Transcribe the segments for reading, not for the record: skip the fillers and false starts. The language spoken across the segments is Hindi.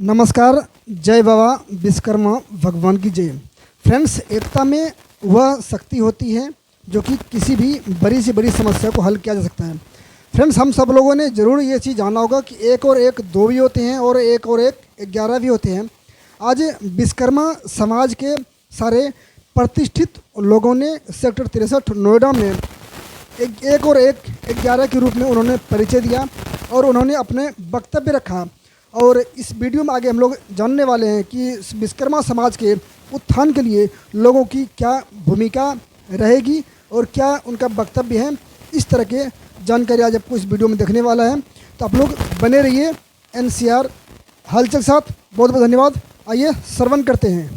नमस्कार, जय बाबा विश्वकर्मा भगवान की जय। फ्रेंड्स, एकता में वह शक्ति होती है जो कि किसी भी बड़ी से बड़ी समस्या को हल किया जा सकता है। फ्रेंड्स, हम सब लोगों ने ज़रूर ये चीज़ जाना होगा कि एक और एक दो भी होते हैं और एक 11 भी होते हैं। आज विश्वकर्मा समाज के सारे प्रतिष्ठित लोगों ने सेक्टर 63 नोएडा में एक और एक 11 के रूप में उन्होंने परिचय दिया और उन्होंने अपने वक्तव्य रखा। और इस वीडियो में आगे हम लोग जानने वाले हैं कि विश्वकर्मा समाज के उत्थान के लिए लोगों की क्या भूमिका रहेगी और क्या उनका वक्तव्य है। इस तरह के जानकारी आज आपको इस वीडियो में देखने वाला है, तो आप लोग बने रहिए NCR हलचल के साथ। बहुत बहुत धन्यवाद। आइए श्रवण करते हैं।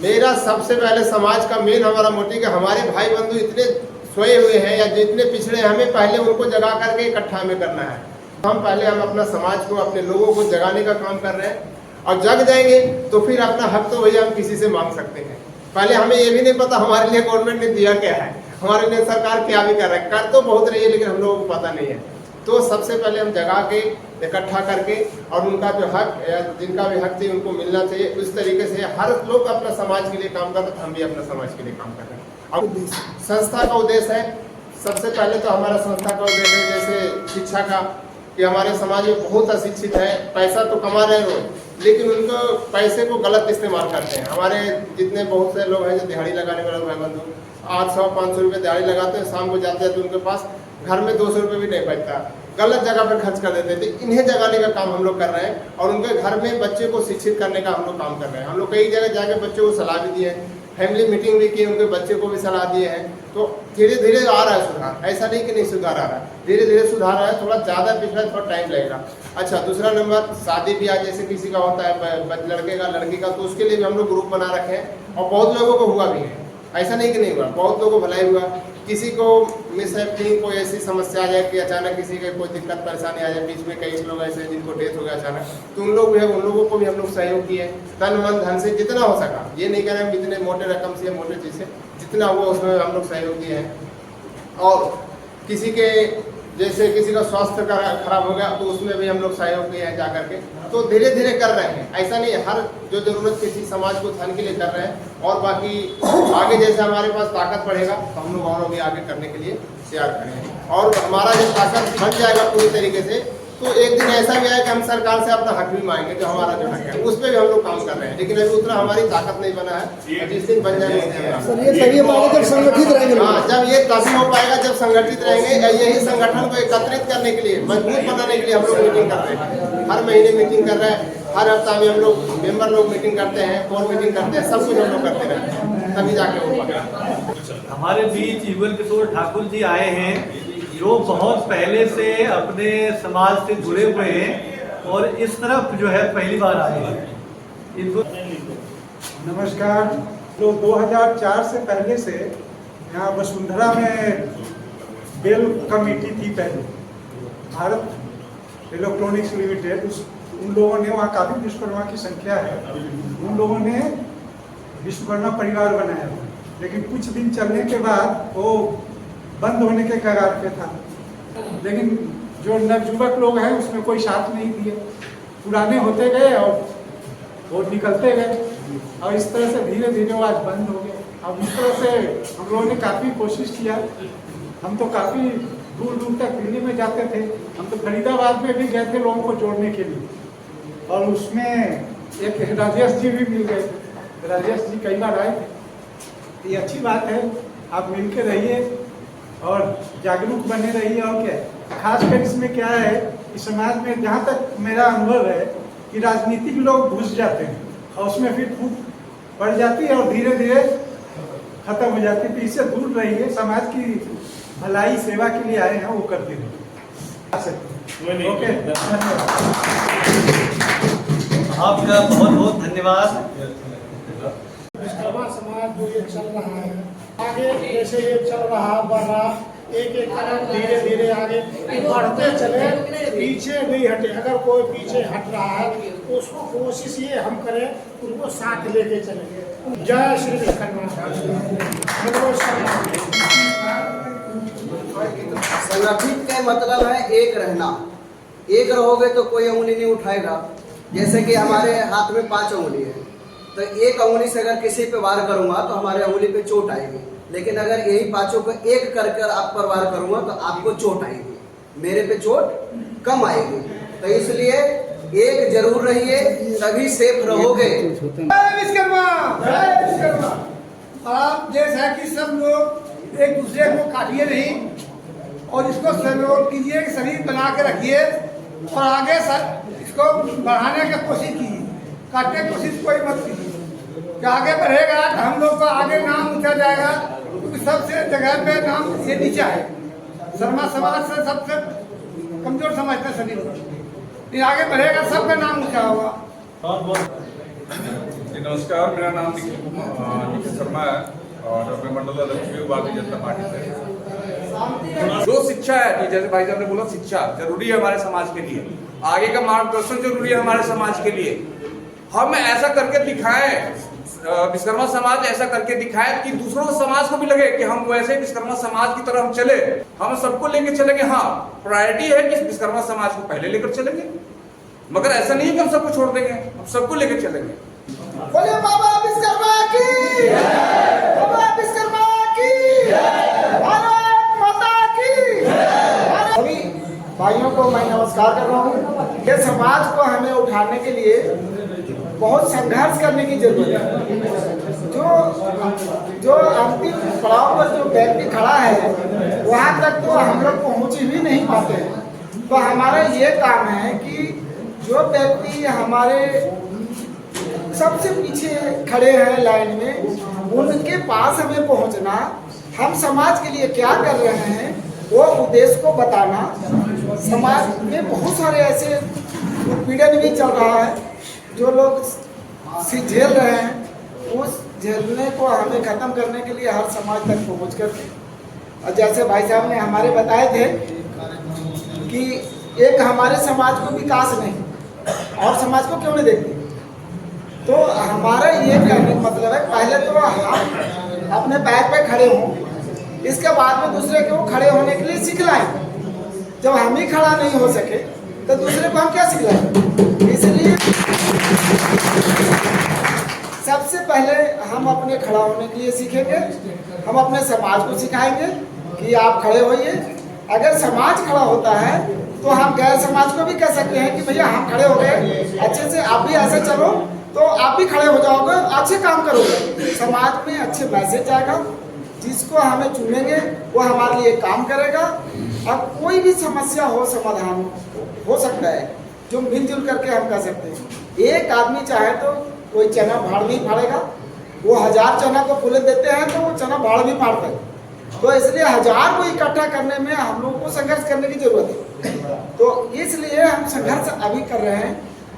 मेरा सबसे पहले समाज का मेन हमारा मोटिव है, हमारे भाई बंधु इतने सोए हुए हैं या जितने पिछड़े हैं, हमें पहले उनको जगा करके इकट्ठा हमें करना है। हम अपना समाज को, अपने लोगों को जगाने का काम कर रहे हैं और जग जाएंगे तो फिर अपना हक तो भैया हम किसी से मांग सकते हैं। पहले हमें ये भी नहीं पता हमारे लिए गवर्नमेंट ने दिया क्या है, हमारे लिए सरकार क्या भी कर रहा है। कर तो बहुत रही है लेकिन हम लोगों को पता नहीं है। तो सबसे पहले हम जगा के इकट्ठा करके और उनका जो हक या जिनका भी हक चाहिए उनको मिलना चाहिए। उस तरीके से हर लोग अपना समाज के लिए काम कर रहे हैं, हम भी अपना समाज के लिए काम कर रहे हैं। और संस्था का उद्देश्य है, सबसे पहले तो हमारा संस्था का उद्देश्य है जैसे शिक्षा का, कि हमारे समाज में बहुत अशिक्षित है, पैसा तो कमा रहे हैं लेकिन उनको पैसे को गलत इस्तेमाल करते हैं। हमारे जितने बहुत से लोग हैं जो दिहाड़ी लगाने वाले भाई बंधु 800-500 रुपये दिहाड़ी लगाते हैं, शाम को जाते हैं तो उनके पास घर में 200 रुपये भी नहीं बचता, गलत जगह पर खर्च कर देते थे। इन्हें जगाने का काम हम लोग कर रहे हैं और उनके घर में बच्चे को शिक्षित करने का हम लोग काम कर रहे हैं। हम लोग कई जगह जाके बच्चों को सलाह भी दिए हैं, फैमिली मीटिंग भी की, उनके बच्चे को भी सलाह दिए हैं। तो धीरे धीरे आ रहा है सुधार, ऐसा नहीं कि नहीं सुधार आ रहा है, धीरे धीरे सुधार आ रहा है। थोड़ा ज़्यादा पिछड़ा थोड़ा टाइम लगेगा। अच्छा, दूसरा नंबर, शादी ब्याह जैसे किसी का होता है, लड़के का लड़की का, तो उसके लिए भी हम लोग ग्रुप बना रखे हैं और बहुत लोगों को हुआ भी है, ऐसा नहीं कि नहीं हुआ, बहुत लोगों को भलाई हुआ। किसी को मिसहैपनिंग कोई ऐसी समस्या आ जाए कि अचानक किसी का कोई दिक्कत परेशानी आ जाए, बीच में कई लोग ऐसे हैं जिनको डेथ हो गया अचानक, तो उन लोग भी है, उन लोगों को भी हम लोग सहयोग किए तन मन धन से जितना हो सका। ये नहीं कह रहे हम इतने मोटे रकम से मोटे चीज़ से, जितना हुआ उसमें हम लोग सहयोग दिए हैं। और किसी के जैसे किसी का स्वास्थ्य का खराब हो गया तो उसमें भी हम लोग सहयोग दिए हैं जा करके। तो धीरे धीरे कर रहे हैं, ऐसा नहीं है, हर जो जरूरत किसी समाज को उत्थान के लिए कर रहे हैं। और बाकी आगे जैसे हमारे पास ताकत बढ़ेगा तो हम लोग और भी आगे करने के लिए तैयार करेंगे। और हमारा जब ताकत बढ़ जाएगा पूरी तरीके से तो एक दिन ऐसा भी है कि हम सरकार से अपना हक भी मांगेंगे, जो हमारा जो हक है उस पर भी हम लोग काम कर रहे हैं। लेकिन अभी उतना हमारी ताकत नहीं बना है, जिस दिन बन जाएगा जब संगठित रहेंगे। हाँ, जब ये तभी हो पाएगा जब संगठित रहेंगे। यही संगठन को एकत्रित करने के लिए, मजबूत बनाने के लिए हम लोग मीटिंग कर रहे हैं, हर महीने मीटिंग कर रहे हैं, हर हफ्ता में हम लोग मेंबर लोग मीटिंग करते हैं, कोर मीटिंग करते हैं, सब कुछ हम लोग करते रहते हैं, तभी जाके हो पाएगा। हमारे बीच युगल किशोर ठाकुर जी आए हैं जो बहुत पहले से अपने समाज से जुड़े हुए हैं और इस तरफ जो है पहली बार आए हैं। इनको नमस्कार। तो 2004 से पहले से यहाँ वसुंधरा में बेल कमेटी थी, पहले भारत इलेक्ट्रॉनिक्स लिमिटेड, उन लोगों ने, वहाँ काफ़ी विश्वकर्मा की संख्या है, उन लोगों ने विश्वकर्मा परिवार बनाया। लेकिन कुछ दिन चलने के बाद वो बंद होने के कगार पे था। लेकिन जो नवयुवक लोग हैं उसमें कोई साथ नहीं दिए, पुराने होते गए और वो निकलते गए और इस तरह से धीरे धीरे वो आज बंद हो गए। अब इस तरह से हम लोगों ने काफ़ी कोशिश किया। हम तो काफ़ी दूर दूर तक दिल्ली में जाते थे, हम तो फरीदाबाद में भी गए थे लोगों को जोड़ने के लिए। और उसमें एक राजेश जी भी मिल गए थे, राजेश जी कई बार आए थे। ये अच्छी बात है, आप मिल के रहिए और जागरूक बने रहिए। और क्या खासकर इसमें क्या है कि समाज में जहाँ तक मेरा अनुभव है कि राजनीतिक लोग घुस जाते हैं और उसमें फिर फूट पड़ जाती है और धीरे धीरे खत्म हो जाती है। तो इससे दूर रहिए, समाज की भलाई सेवा के लिए आए हैं वो करते रहिए। ओके, आपका बहुत बहुत धन्यवाद। विश्वकर्मा समाज जो ये चल रहा है आगे, जैसे ये चल रहा बढ़ रहा, एक एक कदम धीरे धीरे आगे बढ़ते चले, पीछे नहीं हटे। अगर कोई पीछे हट रहा है तो उसको कोशिश ये हम करें उनको साथ लेके चलेंगे। जय श्री विश्वकर्मा। संगठित का मतलब है एक रहना। एक रहोगे तो कोई उंगली नहीं उठाएगा। जैसे कि हमारे हाथ में 5 उंगली है, तो एक उंगली से अगर किसी पे वार करूंगा तो हमारे उंगली पे चोट आएगी, लेकिन अगर यही 5 को एक कर आप पर वार करूंगा तो आपको चोट आएगी, मेरे पे चोट कम आएगी। तो इसलिए एक जरूर रहिए, तभी सेफ रहोगे। विश्वकर्मा, जय विश्वकर्मा। आप जैसा कि सब लोग एक दूसरे को काटिए नहीं और इसको सहयोग कीजिए, शरीर बना के रखिए और आगे इसको बढ़ाने की कोशिश कीजिए। काटने की कोशिश कोई मत कीजिए कि आगे बढ़ेगा तो हम लोग का आगे नाम ऊंचा जाएगा, क्योंकि सबसे जगह पे नाम ये नीचा है। शर्मा समाज से सबसे कमजोर समझते सभी लोग, ये आगे बढ़ेगा सबका नाम ऊंचा होगा। नमस्कार, मेरा नाम निखिल शर्मा है और मैं मंडल अध्यक्ष हूँ भारतीय जनता पार्टी से। जो शिक्षा है कि जैसे भाई साहब ने बोला, शिक्षा जरूरी है हमारे समाज के लिए, आगे का मार्गदर्शन जरूरी है हमारे समाज के लिए। हम ऐसा करके दिखाएं, विश्वकर्मा समाज ऐसा करके दिखाए कि दूसरों समाज को भी लगे कि हम वैसे विश्वकर्मा समाज की तरह हम चले, हम सबको लेके चलेंगे। हाँ, प्रायोरिटी है कि विश्वकर्मा समाज को पहले लेकर चलेंगे, मगर ऐसा नहीं कि हम सबको छोड़ देंगे, हम सबको लेकर चलेंगे। बोले बाबा विश्वकर्मा की, बाबा विश्वकर्मा की, भारत माता की। सभी भाइयों को मैं नमस्कार कर रहा हूँ। ये समाज को हमें उठाने के लिए बहुत संघर्ष करने की जरूरत है। जो अंतिम पड़ाव पर जो व्यक्ति खड़ा है वहाँ तक तो हम लोग पहुँच ही नहीं पाते हैं। तो हमारा ये काम है कि जो व्यक्ति हमारे सबसे पीछे खड़े हैं लाइन में, उनके पास हमें पहुंचना, हम समाज के लिए क्या कर रहे हैं वो उद्देश्य को बताना। समाज में बहुत सारे ऐसे उत्पीड़न भी चल रहा है, जो लोग झेल रहे हैं, उस झेलने को हमें ख़त्म करने के लिए हर समाज तक पहुँच कर, और जैसे भाई साहब ने हमारे बताए थे कि एक हमारे समाज को विकास नहीं और समाज को क्यों नहीं देखते, तो हमारा ये कहने का मतलब है पहले तो हम अपने पैर पे खड़े हों, इसके बाद में दूसरे को खड़े होने के लिए सिखलाएं। जब हम ही खड़ा नहीं हो सके तो दूसरे को हम क्या सिखलाएं। इसलिए सबसे पहले हम अपने खड़ा होने के लिए सीखेंगे, हम अपने समाज को सिखाएंगे कि आप खड़े होइए। अगर समाज खड़ा होता है तो हम गैर समाज को भी कह सकते हैं कि भैया हम खड़े हो गए, अच्छे से आप भी ऐसे चलो तो आप भी खड़े हो जाओगे, अच्छे काम करोगे, समाज में अच्छे मैसेज जाएगा। जिसको हमें चुनेंगे वो हमारे लिए काम करेगा। अब कोई भी समस्या हो, समाधान हो सकता है जो मिलजुल करके हम कर सकते हैं। एक आदमी चाहे तो कोई चना भाड़ नहीं फाड़ेगा, वो 1000 चना को फूले देते हैं तो वो चना भाड़ भी फाड़ता है। तो इसलिए 1000 को इकट्ठा करने में हम लोगों को संघर्ष करने की जरूरत है। तो इसलिए हम संघर्ष अभी कर रहे हैं,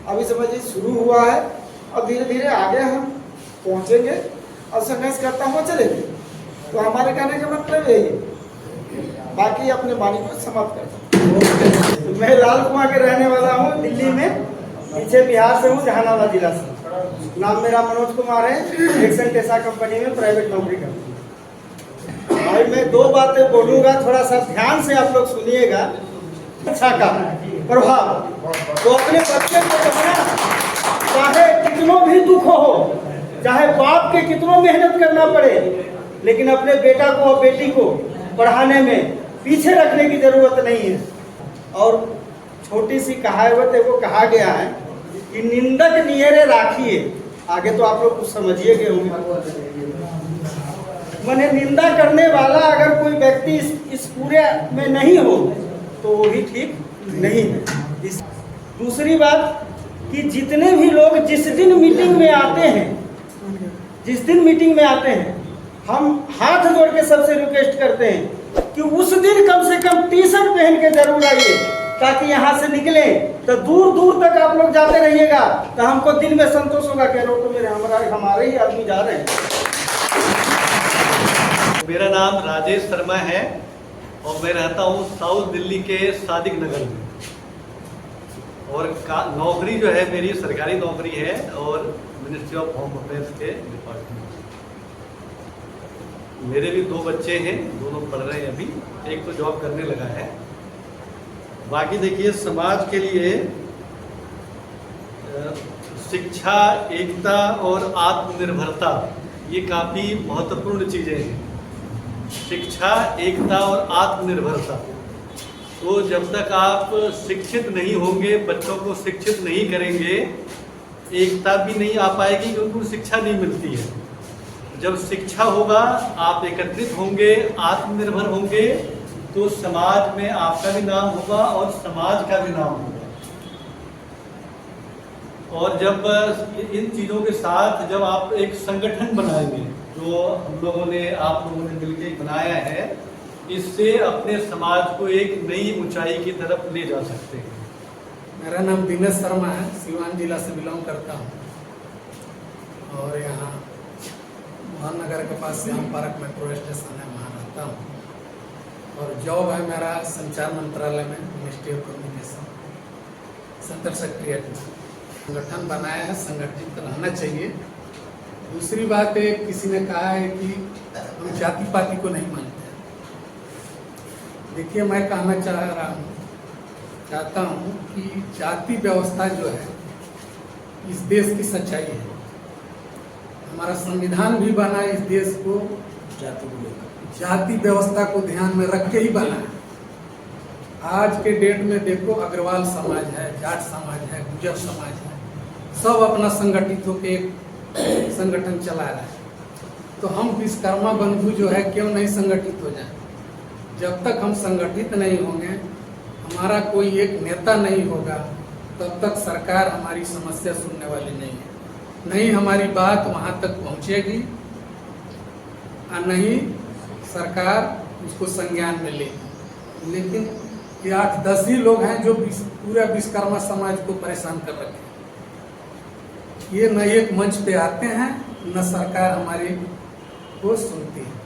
अभी समझिए शुरू हुआ है और धीरे धीरे आगे हम पहुंचेंगे और संघर्ष करता हुआ चलेंगे। तो हमारे कहने का मतलब यही है। बाकी अपने वाणी को समाप्त करता हूँ। मैं लाल कुआं के रहने वाला हूँ, दिल्ली में, पीछे बिहार से हूँ, जहानाबाद जिला से। नाम मेरा मनोज कुमार है, एक्सन टेसा कंपनी में प्राइवेट नौकरी करता हूँ। और मैं 2 बातें बोलूँगा, थोड़ा सा ध्यान से आप लोग सुनिएगा। शिक्षा का प्रभाव तो अपने बच्चे को पढ़ना, चाहे कितनों भी दुख हो, चाहे बाप के कितनों मेहनत करना पड़े, लेकिन अपने बेटा को और बेटी को पढ़ाने में पीछे रखने की जरूरत नहीं है। और छोटी सी कहावत है, वो कहा गया है कि निंदक नियरे राखिए। आगे तो आप लोग कुछ समझिए गए होंगे। मैंने निंदा करने वाला अगर कोई व्यक्ति इस पूरे में नहीं हो तो वो भी ठीक नहीं है। दूसरी बात कि जितने भी लोग जिस दिन मीटिंग में आते हैं, हम हाथ जोड़ के सबसे रिक्वेस्ट करते हैं कि उस दिन कम से कम टी-शर्ट पहन के जरूर आइए, ताकि यहाँ से निकले तो दूर दूर तक आप लोग जाते रहिएगा तो हमको दिल में संतोष होगा कि तो मेरे हमारे ही आदमी जा रहे हैं। मेरा नाम राजेश शर्मा है और मैं रहता हूँ साउथ दिल्ली के सादिक नगर में। और नौकरी जो है मेरी सरकारी नौकरी है और मिनिस्ट्री ऑफ होम अफेयर्स के डिपार्टमेंट। मेरे भी 2 बच्चे हैं, दोनों पढ़ रहे हैं अभी, एक तो जॉब करने लगा है। बाकी देखिए, समाज के लिए शिक्षा, एकता और आत्मनिर्भरता ये काफ़ी महत्वपूर्ण चीज़ें हैं। शिक्षा, एकता और आत्मनिर्भरता। तो जब तक आप शिक्षित नहीं होंगे, बच्चों को शिक्षित नहीं करेंगे, एकता भी नहीं आ पाएगी क्योंकि उनको शिक्षा नहीं मिलती है। जब शिक्षा होगा, आप एकत्रित होंगे, आत्मनिर्भर होंगे, तो समाज में आपका भी नाम होगा और समाज का भी नाम होगा। और जब इन चीज़ों के साथ जब आप एक संगठन बनाएंगे, जो हम लोगों ने, आप लोगों ने मिलकर बनाया है, इससे अपने समाज को एक नई ऊंचाई की तरफ ले जा सकते हैं। मेरा नाम दिनेश शर्मा है, सिवान जिला से बिलोंग करता हूँ और यहाँ महानगर के पास श्याम पार्क मेट्रो स्टेशन है, वहाँ रहता हूँ। और जॉब है मेरा संचार मंत्रालय में, ministry of communication, central secretariat में। संगठन बनाया है, संगठित रहना चाहिए। दूसरी बात है, किसी ने कहा है कि हम जाति पाति को नहीं मानते। देखिए, मैं कहना चाहता हूँ कि जाति व्यवस्था जो है इस देश की सच्चाई है। हमारा संविधान भी बना इस देश को जाति व्यवस्था को ध्यान में रख के ही बना है। आज के डेट में देखो, अग्रवाल समाज है, जाट समाज है, गुर्जर समाज है, सब अपना संगठित होकर एक संगठन चला रहा है। तो हम विश्वकर्मा बंधु जो है क्यों नहीं संगठित हो जाए? जब तक हम संगठित नहीं होंगे, हमारा कोई एक नेता नहीं होगा, तब तक सरकार हमारी समस्या सुनने वाली नहीं है। नहीं हमारी बात वहाँ तक पहुँचेगी और नहीं सरकार उसको संज्ञान में लेगी। लेकिन ये 8-10 ही लोग हैं जो पूरा विश्वकर्मा समाज को परेशान कर रखे हैं। ये न एक मंच पे आते हैं, न सरकार हमारी को सुनती है।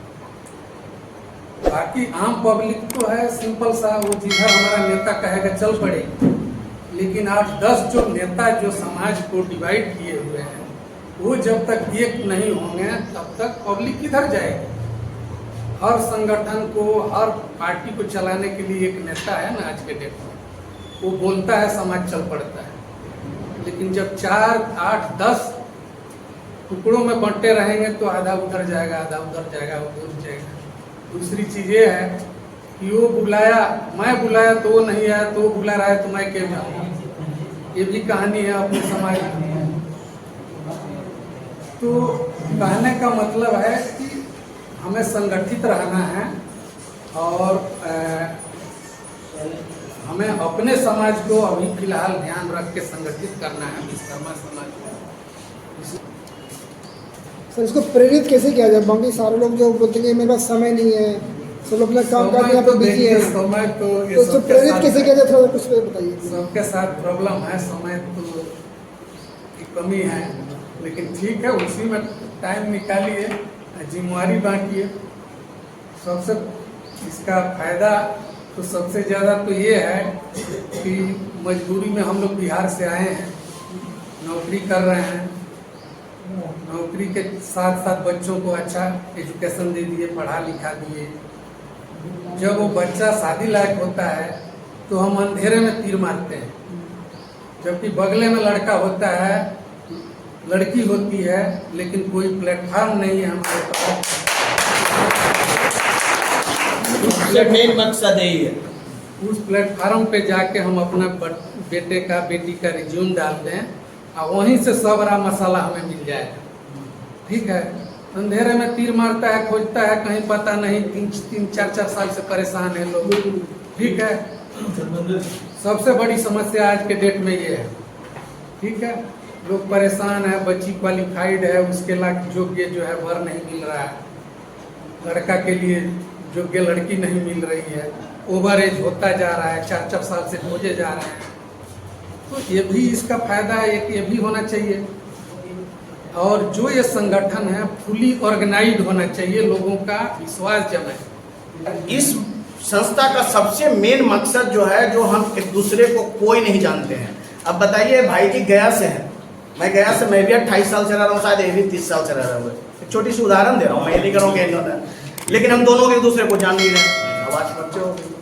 बाकी आम पब्लिक तो है सिंपल सा, वो जिधर हमारा नेता कहेगा चल पड़े। लेकिन 8-10 जो नेता जो समाज को डिवाइड किए हुए हैं, वो जब तक एक नहीं होंगे तब तक पब्लिक किधर जाएगी? हर संगठन को, हर पार्टी को चलाने के लिए एक नेता है ना आज के डेट में, वो बोलता है, समाज चल पड़ता है। लेकिन जब 4, 8, 10 टुकड़ों में बंटे रहेंगे तो आधा उधर जाएगा, आधा उधर जाएगा, उधर जाएगा। दूसरी चीज ये है कि वो बुलाया, मैं बुलाया तो वो नहीं आया, तो वो बुला रहा है तो मैं क्यों जाऊँ? ये भी कहानी है अपने समाज में। तो कहने का मतलब है कि हमें संगठित रहना है और हमें अपने समाज को अभी फिलहाल ध्यान रख के संगठित करना है, विश्वकर्मा समाज को। सर, इसको प्रेरित कैसे किया जाए? बाकी सारे लोग जो बोलते हैं मेरे पास समय नहीं है, सब लोग अपना काम करते हैं, आप बिजी है, समय तो इसको प्रेरित कैसे किया जाए, थोड़ा कुछ बताइए। सबके साथ प्रॉब्लम है, समय तो की कमी है, लेकिन ठीक है, उसी में टाइम निकालिए, जिम्मेवारी बांटिए। सबसे इसका फायदा तो सबसे ज़्यादा तो ये है कि मजबूरी में हम लोग बिहार से आए हैं, नौकरी कर रहे हैं, नौकरी के साथ साथ बच्चों को अच्छा एजुकेशन दे दिए, पढ़ा लिखा दिए। जब वो बच्चा शादी लायक होता है तो हम अंधेरे में तीर मारते हैं, जबकि बगले में लड़का होता है, लड़की होती है, लेकिन कोई प्लेटफॉर्म नहीं है हमारे पास। मेन मकसद यही है, उस प्लेटफॉर्म पे जाके हम अपना बेटे का, बेटी का रिज्यूम डालते हैं और वहीं से सब बड़ा मसाला हमें मिल जाएगा। ठीक है, अंधेरे में तीर मारता है, खोजता है, कहीं पता नहीं, 3-4 साल से परेशान है लोग। ठीक है, सबसे बड़ी समस्या आज के डेट में ये है। ठीक है, लोग परेशान है, बच्ची क्वालिफाइड है, उसके लायक योग्य जो है वर नहीं मिल रहा है, लड़का के लिए योग्य लड़की नहीं मिल रही है, ओवर एज होता जा रहा है, 4-4 साल से खोजे जा रहे हैं। तो ये भी इसका फायदा एक ये भी होना चाहिए। और जो ये संगठन है फुली ऑर्गेनाइज्ड होना चाहिए, लोगों का विश्वास जमे। इस संस्था का सबसे मेन मकसद जो है, जो हम एक दूसरे को कोई नहीं जानते हैं। अब बताइए, भाई जी गया से है, मैं गया से मैं भी 28 साल से रह रहा हूँ, शायद ये भी 30 साल से रह रहा हूँ। एक छोटी सी उदाहरण दे रहा हूँ, मैं ये नहीं करूँगा कि होता है, लेकिन हम दोनों एक दूसरे को जान नहीं रहे। आवाज बच्चे हो गई।